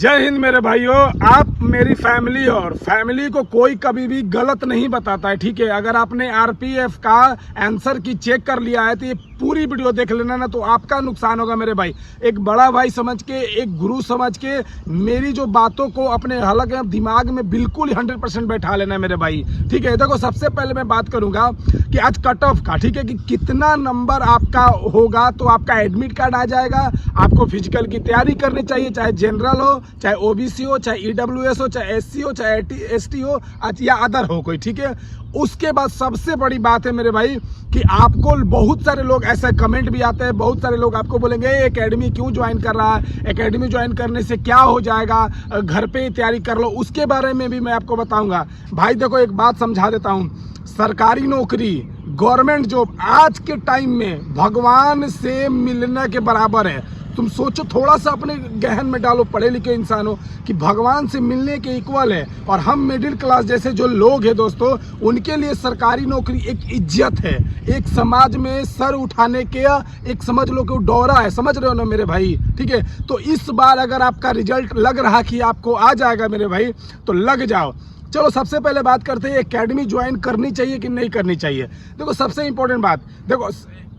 जय हिंद मेरे भाइयों। आप मेरी फैमिली और फैमिली को कोई कभी भी गलत नहीं बताता है, ठीक है। अगर आपने आरपीएफ का आंसर की चेक कर लिया है तो ये पूरी वीडियो देख लेना ना, तो आपका नुकसान होगा मेरे भाई। एक बड़ा भाई समझ के, एक गुरु समझ के मेरी जो बातों को अपने हलक दिमाग में बिल्कुल 100% बैठा लेना मेरे भाई, ठीक है। देखो, सबसे पहले मैं बात करूंगा कि आज कट ऑफ का, ठीक है, कि कितना नंबर आपका होगा तो आपका एडमिट कार्ड आ जाएगा। आपको फिजिकल की तैयारी करनी चाहिए, चाहे जनरल हो, चाहे ओबीसी हो, चाहे ईडब्ल्यूएस हो, चाहे एससी हो, चाहे एसटी हो या अदर हो कोई, ठीक है। उसके बाद सबसे बड़ी बात है मेरे भाई कि आपको बहुत सारे लोग ऐसे कमेंट भी आते हैं, बहुत सारे लोग आपको बोलेंगे एकेडमी क्यों ज्वाइन कर रहा है, एकेडमी ज्वाइन करने से क्या हो जाएगा, घर पे ही तैयारी कर लो। उसके बारे में भी मैं आपको बताऊंगा भाई। देखो, एक बात समझा देता हूं, सरकारी नौकरी, गवर्नमेंट जॉब आज के टाइम में भगवान से मिलने के बराबर है। तुम सोचो, थोड़ा सा अपने गहन में डालो, पढ़े लिखे इंसान हो, कि भगवान से मिलने के इक्वल है। और हम मिडिल क्लास जैसे जो लोग हैं दोस्तों, उनके लिए सरकारी नौकरी एक इज्जत है, एक समाज में सर उठाने के एक समझ लो कि डोरा है, समझ रहे हो ना मेरे भाई, ठीक है। तो इस बार अगर आपका रिजल्ट लग रहा कि आपको आ जाएगा मेरे भाई, तो लग जाओ। चलो, सबसे पहले बात करते हैं एकेडमी ज्वाइन करनी चाहिए कि नहीं करनी चाहिए। देखो, सबसे इंपॉर्टेंट बात, देखो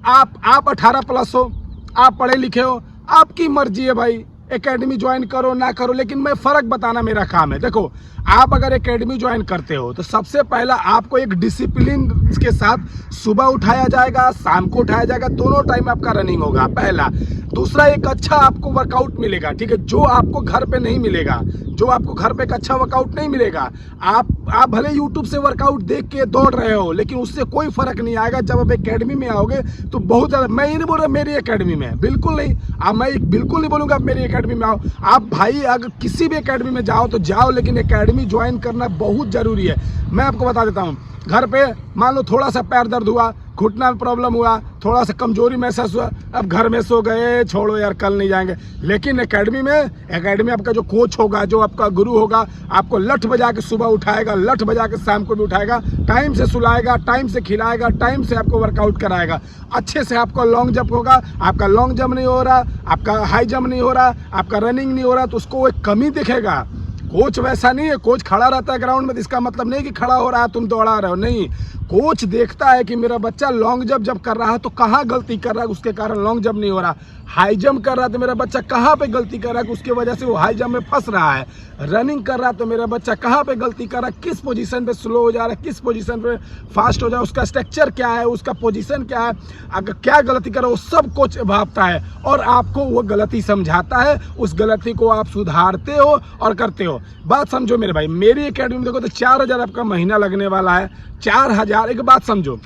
आप 18+ हो, आप पढ़े लिखे हो, आपकी मर्जी है भाई, एकेडमी ज्वाइन करो ना करो, लेकिन मैं फर्क बताना मेरा काम है। देखो, आप अगर एकेडमी ज्वाइन करते हो तो सबसे पहला आपको एक डिसिप्लिन के साथ सुबह उठाया जाएगा, शाम को उठाया जाएगा, दोनों टाइम आपका रनिंग होगा, पहला। दूसरा, एक अच्छा आपको वर्कआउट मिलेगा, ठीक है, जो आपको घर पे नहीं मिलेगा, जो आपको घर पे एक अच्छा वर्कआउट नहीं मिलेगा। आप भले यूट्यूब से वर्कआउट देख के दौड़ रहे हो, लेकिन उससे कोई फर्क नहीं आएगा। जब आप एकेडमी में आओगे तो बहुत ज़्यादा, मैं ये नहीं बोल रहा मेरी एकेडमी में, बिल्कुल नहीं। मैं बिल्कुल नहीं बोलूँगा आप मेरी एकेडमी में आओ। आप भाई अगर किसी भी एकेडमी में जाओ तो जाओ, लेकिन एकेडमी ज्वाइन करना बहुत ज़रूरी है। मैं आपको बता देता हूँ, घर पे मान लो थोड़ा सा पैर दर्द हुआ, घुटना में प्रॉब्लम हुआ, थोड़ा सा कमजोरी महसूस हुआ, अब घर में सो गए, छोड़ो यार कल नहीं जाएंगे। लेकिन एकेडमी आपका जो कोच होगा, जो आपका गुरु होगा, आपको लठ बजा के सुबह उठाएगा, लठ बजा के शाम को भी उठाएगा, टाइम से सुलाएगा, टाइम से खिलाएगा, टाइम से आपको वर्कआउट कराएगा, अच्छे से आपको लॉन्ग जंप होगा। आपका लॉन्ग जंप नहीं हो रहा, आपका हाई जंप नहीं हो रहा, आपका रनिंग नहीं हो रहा, तो उसको एक कमी दिखेगा। कोच वैसा नहीं है, कोच खड़ा रहता है ग्राउंड में, इसका मतलब नहीं कि खड़ा हो रहा है तुम दौड़ा रहे हो, नहीं। कोच देखता है कि मेरा बच्चा लॉन्ग जंप जब कर रहा है तो कहाँ गलती कर रहा है, उसके कारण लॉन्ग जंप नहीं हो रहा। हाई जंप कर रहा है तो मेरा बच्चा कहाँ पे गलती कर रहा है, उसकी वजह से वो हाई जंप में फंस रहा है। रनिंग कर रहा है तो मेरा बच्चा कहाँ पे गलती कर रहा है, किस पोजीशन पे स्लो हो जा रहा है, किस पोजीशन पे फास्ट हो जा रहा है, उसका स्ट्रक्चर क्या है, उसका पोजीशन क्या है, अगर क्या गलती कर रहा है, वो सब कोच भापता है और आपको वो गलती समझाता है। उस गलती को आप सुधारते हो और करते हो। बात समझो मेरे भाई, मेरी एकेडमी में देखो तो 4000 आपका महीना लगने वाला है। 4000, एक बात समझो,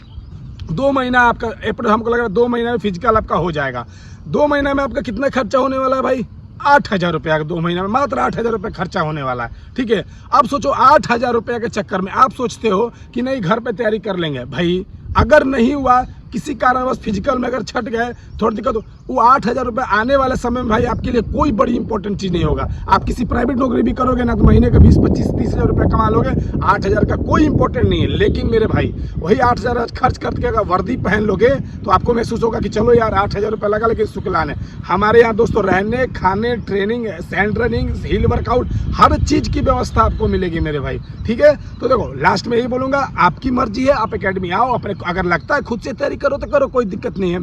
2 महीना आपका अप्रैल, हमको लग रहा है 2 महीना में फिजिकल आपका हो जाएगा। 2 महीना में आपका कितना खर्चा होने वाला है भाई? 8000 रुपया, 2 महीना में मात्र 8000 रुपये खर्चा होने वाला है, ठीक है। अब सोचो, 8000 रुपये के चक्कर में आप सोचते हो कि नहीं घर पे तैयारी कर लेंगे। भाई अगर नहीं हुआ, किसी कारणवश फिजिकल में अगर छट गए, थोड़ी दिक्कत हो, वो 8000 रुपये आने वाले समय में भाई आपके लिए कोई बड़ी इंपॉर्टेंट चीज़ नहीं होगा। आप किसी प्राइवेट नौकरी भी करोगे ना तो महीने का 20-25-30 रुपये कमा लोगे, 8000 का कोई इंपॉर्टेंट नहीं है। लेकिन मेरे भाई, वही 8000 खर्च करके अगर वर्दी पहन लोगे तो आपको महसूस होगा कि चलो यार 8000 रुपये लगा, लेकिन शुक्लान है। हमारे यहाँ दोस्तों रहने, खाने, ट्रेनिंग, सैंड रनिंग, हिल वर्कआउट, हर चीज़ की व्यवस्था आपको मिलेगी मेरे भाई, ठीक है। तो देखो, लास्ट में यही बोलूँगा, आपकी मर्जी है, आप एकेडमी आओ, अपने अगर लगता है खुद से तैयारी करो तो करो, कोई दिक्कट नहीं है।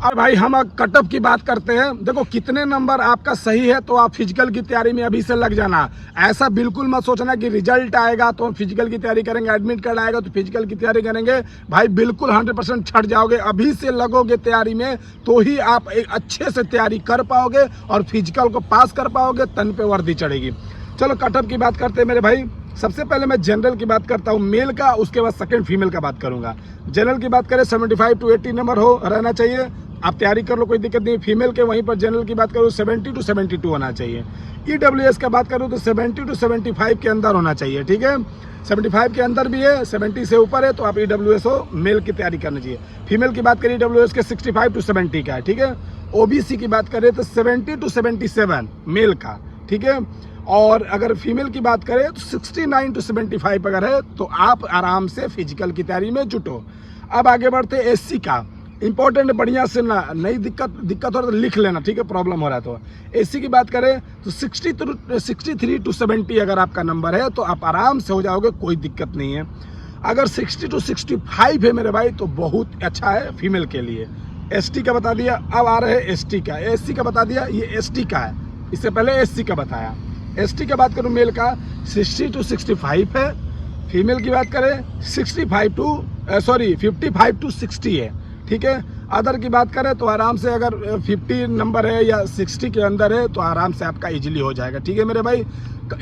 अब भाई हम कट ऑफ की बात करते हैं। देखो, कितने नंबर आपका सही है तो आप फिजिकल की तैयारी में अभी से लग जाना। ऐसा बिल्कुल मत सोचना कि रिजल्ट आएगा तो हम फिजिकल की तैयारी करेंगे, एडमिट कार्ड आएगा तो फिजिकल की तैयारी करेंगे। भाई बिल्कुल 100% छट जाओगे। अभी से लगोगे तैयारी में तो ही आप एक अच्छे से तैयारी कर पाओगे और फिजिकल को पास कर पाओगे, तन पे वर्दी चढ़ेगी। चलो, कट ऑफ की बात करते हैं मेरे भाई। सबसे पहले मैं जनरल की बात करता हूँ, मेल का, उसके बाद सेकंड फीमेल का बात करूंगा। जनरल की बात करें 75 to 80 नंबर हो रहना चाहिए, आप तैयारी कर लो, कोई दिक्कत नहीं। फीमेल के वहीं पर जनरल की बात करूँ 70 to 72 होना चाहिए। ईडब्ल्यूएस का बात करूँ तो 70 to 75 के अंदर होना चाहिए, ठीक है। 75 के अंदर भी है, 70 से ऊपर है तो आप ईडब्ल्यूएस हो, मेल की तैयारी करनी चाहिए। फीमेल की बात करें ईडब्ल्यूएस के 65 to 70 का है, ठीक है। ओबीसी की बात करें तो 70 to 77 मेल का, ठीक है। और अगर फीमेल की बात करें तो 69 to 75 अगर है तो आप आराम से फिजिकल की तैयारी में जुटो। अब आगे बढ़ते एससी का। इंपॉर्टेंट बढ़िया से ना, नहीं दिक्कत हो रहा तो लिख लेना, ठीक है, प्रॉब्लम हो रहा है तो। एसी की बात करें तो 63 to 70 अगर आपका नंबर है तो आप आराम से हो जाओगे, कोई दिक्कत नहीं है। अगर 60 to 65 है मेरे भाई तो बहुत अच्छा है फीमेल के लिए। एसटी का बता दिया, अब आ रहे हैं एसटी का। एससी का बता दिया, ये एसटी का है, इससे पहले एससी का बताया। एसटी का बात करूँ मेल का 60 to 65 है, फीमेल की बात करें 55 to 60 है, ठीक है। अदर की बात करें तो आराम से अगर 50 नंबर है या 60 के अंदर है तो आराम से आपका इजीली हो जाएगा, ठीक है मेरे भाई।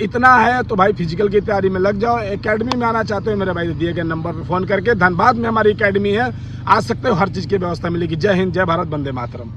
इतना है तो भाई फिजिकल की तैयारी में लग जाओ। एकेडमी में आना चाहते हो मेरे भाई दिए गए नंबर पर फ़ोन करके, धनबाद में हमारी एकेडमी है, आ सकते हो, हर चीज़ की व्यवस्था मिलेगी। जय हिंद, जय भारत, वंदे मातरम।